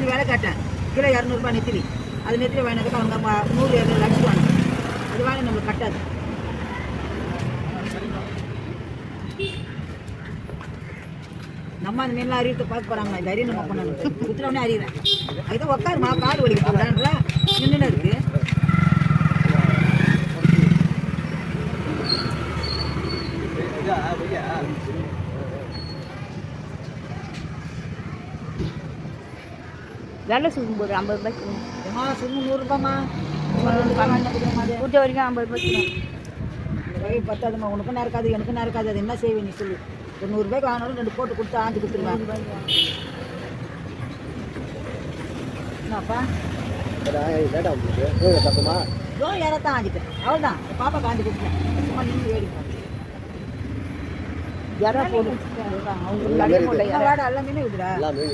நெத்திலி வேலை கேட்டேன், கிலோ 200 நெத்திலி. அது நெத்திலி வாங்கினதுக்கு அவங்க 100 200 அடிச்சுவாங்க. அது வாங்கி நம்மளுக்கு கட்டாது. நம்ம அந்த மீன்லாம் அறிவித்து பார்க்க போகிறாங்க. இந்த அறிவு நம்ம பண்ணணும். குத்துறவனே அறிகிறேன். அதுதான் உட்காருமா, காடு வலிக்க போகுதான்ற நின்றுன்னு இருக்கு. வேலை சுருக்கும் போது 50 ரூபாய்க்கு சும்மா 100 ரூபாய்மா கூட்ட வரைக்கும் 50 ரூபாய்க்கு. இந்த வகை பத்தாதுமா, உனக்கும் நேரக்காது எனக்கும் நேரக்காது. அது என்ன செய்வேன் நீ சொல்லு. ஒரு 100 ரூபாய்க்கு வாங்கினாலும் 2 போட்டு கொடுத்து ஆஞ்சு கொடுத்துருவேன். என்னப்பா யாரத்தான் ஆஞ்சிட்டேன், அவ்வளோதான். பாப்பா காஞ்சி கொடுத்தேன். சும்மா நின்று வேடிப்பேன். யாரா போடு அவங்க வாடை எல்லாமே விடுறா.